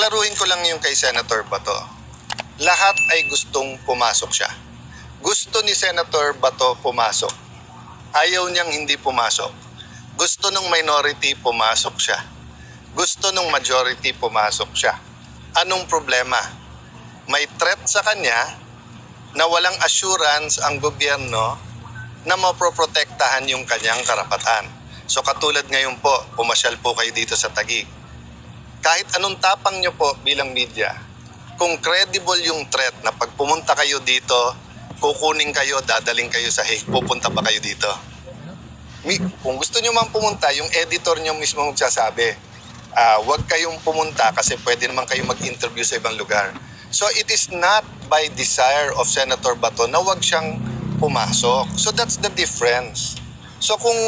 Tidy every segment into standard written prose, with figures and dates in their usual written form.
Palaruin ko lang yung kay Senator Bato. Lahat ay gustong pumasok siya. Gusto ni Senator Bato pumasok. Ayaw niyang hindi pumasok. Gusto ng minority pumasok siya. Gusto ng majority pumasok siya. Anong problema? May threat sa kanya na walang assurance ang gobyerno na mapoprotektahan yung kanyang karapatan. So katulad ngayon po, pumasyal po kayo dito sa Taguig. Kahit anong tapang nyo po bilang media, kung credible yung threat na pag pumunta kayo dito, kukunin kayo, dadaling kayo sa Hague, pupunta ba kayo dito? Kung gusto nyo man pumunta, yung editor nyo mismo magsasabi, huwag kayong pumunta kasi pwede naman kayo mag-interview sa ibang lugar. So it is not by desire of Senator Bato na huwag siyang pumasok. So that's the difference. So kung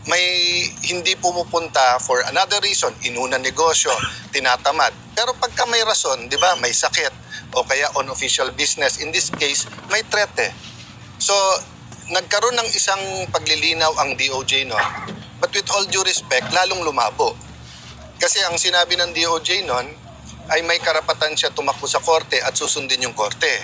may hindi pumupunta for another reason, inuna negosyo, tinatamad. Pero pagka may rason, di ba, may sakit o kaya unofficial business, in this case, may threat eh. So, nagkaroon ng isang paglilinaw ang DOJ, no? But with all due respect, lalong lumabo. Kasi ang sinabi ng DOJ noon ay may karapatan siya tumakbo sa korte at susundin yung korte.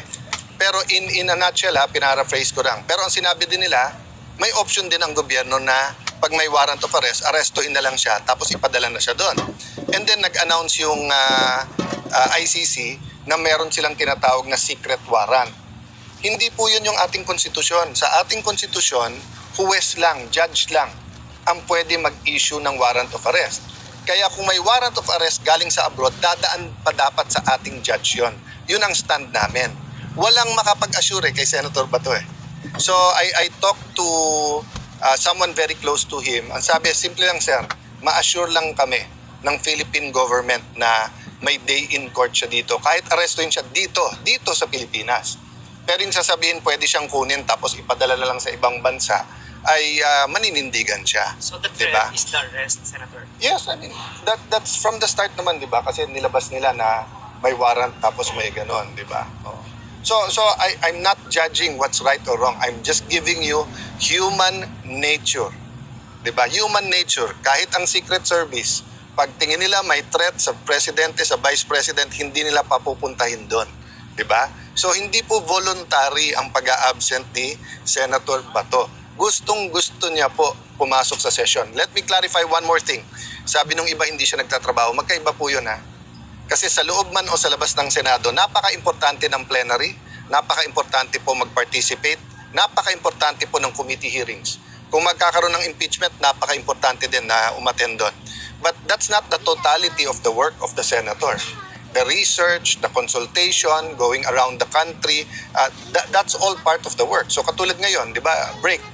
Pero in a nutshell, pinaraphrase ko lang. Pero ang sinabi din nila, may option din ang gobyerno na pag may warrant of arrest, arestuhin na lang siya tapos ipadala na siya doon. And then nag-announce yung ICC na meron silang tinatawag na secret warrant. Hindi po yun yung ating konstitusyon. Sa ating konstitusyon, huwes lang, judge lang ang pwede mag-issue ng warrant of arrest. Kaya kung may warrant of arrest galing sa abroad, dadaan pa dapat sa ating judge yun. Yun ang stand namin. Walang makapag-assure kay Senator Bato eh. So I talked to someone very close to him. Ang sabi, simple lang sir, ma-assure lang kami ng Philippine government na may day in court siya dito. Kahit arrestuin siya dito sa Pilipinas. Pero yung sasabihin, pwede siyang kunin tapos ipadala na lang sa ibang bansa, ay maninindigan siya. So the threat is the arrest, Senator? Yes, I mean, that's from the start naman, di ba? Kasi nilabas nila na may warrant tapos may ganon, di ba? Oh. So I'm not judging what's right or wrong. I'm just giving you human nature. 'Di ba? Human nature. Kahit ang Secret Service, pag tingin nila may threat sa presidente, sa vice president, hindi nila papupuntahin doon. 'Di ba? So hindi po voluntary ang pag-a-absent ni Senator Bato. Gustong-gusto niya po pumasok sa session. Let me clarify one more thing. Sabi nung iba hindi siya nagtatrabaho. Magkaiba po 'yun ha. Kasi sa loob man o sa labas ng Senado, napaka-importante ng plenary, napaka-importante po mag-participate, napaka-importante po ng committee hearings. Kung magkakaroon ng impeachment, napaka-importante din na umattend doon. But that's not the totality of the work of the senator. The research, the consultation, going around the country, that's all part of the work. So katulad ngayon, di ba, break,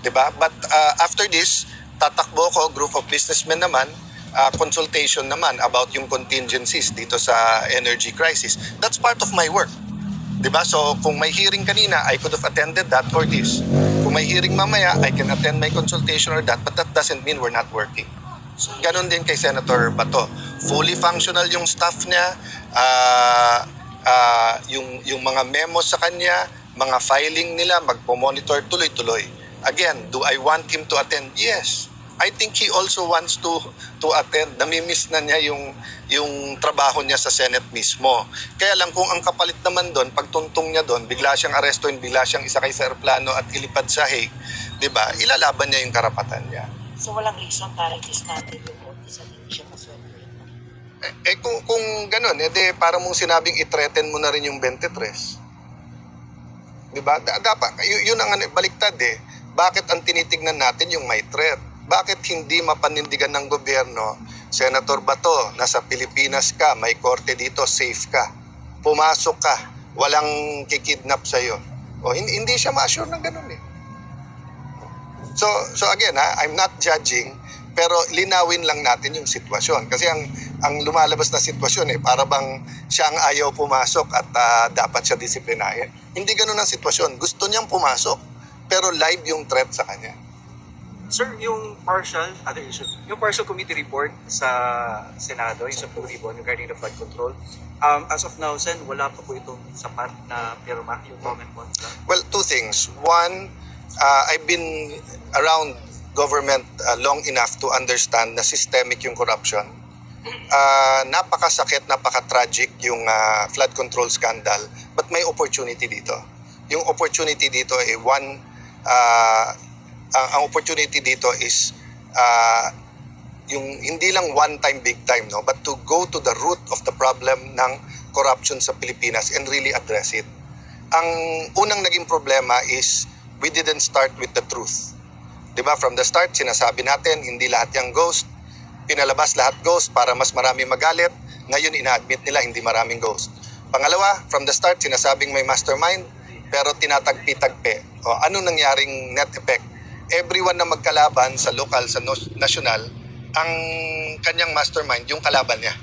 di ba? But after this, tatakbo ko, group of businessmen naman, consultation naman about yung contingencies dito sa energy crisis. That's part of my work. Diba? So, kung may hearing kanina, I could have attended that or this. Kung may hearing mamaya, I can attend my consultation or that, but that doesn't mean we're not working. So, ganun din kay Senator Bato. Fully functional yung staff niya, yung mga memos sa kanya, mga filing nila, magpo-monitor tuloy-tuloy. Again, do I want him to attend? Yes. I think he also wants to attend. Namimiss na niya yung trabaho niya sa Senate mismo. Kaya lang kung ang kapalit naman doon, pagtuntong niya doon, bigla siyang arestuin, bigla siyang isakay sa aeroplano at ilipad sa Hague, 'di ba? Ilalaban niya yung karapatan niya. So walang reason para i-dismantle yung korte sa hindi siya maswerte? Kung gano'n, para mong sinabing i-threaten mo na rin yung 23. 'Di ba? Dapat yun ang baliktad eh. Bakit ang tinitignan natin yung may threat? Bakit hindi mapanindigan ng gobyerno, Senator Bato, nasa Pilipinas ka, may korte dito, safe ka, pumasok ka, walang kikidnap sa'yo. O, hindi siya ma-assure ng ganun eh. So again, I'm not judging, pero linawin lang natin yung sitwasyon. Kasi ang lumalabas na sitwasyon para bang siya ang ayaw pumasok at dapat siya disiplinahin. Hindi ganun ang sitwasyon. Gusto niyang pumasok, pero live yung threat sa kanya. Sir, yung partial committee report sa Senado, yung sa Blue Ribbon regarding the flood control, as of now, Sen, wala pa po itong sapat na pirma, yung comment mo. Well, two things. One, I've been around government long enough to understand na systemic yung corruption. napakasakit, napaka-tragic yung flood control scandal, but may opportunity dito. Yung opportunity dito ay ang opportunity dito is yung hindi lang one time, big time, no, but to go to the root of the problem ng corruption sa Pilipinas and really address it. Ang unang naging problema is we didn't start with the truth. 'Di ba? From the start, sinasabi natin hindi lahat yung ghost. Pinalabas lahat ghost para mas marami magalit. Ngayon ina-admit nila hindi maraming ghost. Pangalawa, from the start sinasabing may mastermind pero tinatagpi-tagpi. O ano nangyaring net effect? Everyone na magkalaban sa local, sa national, ang kanyang mastermind yung kalaban niya.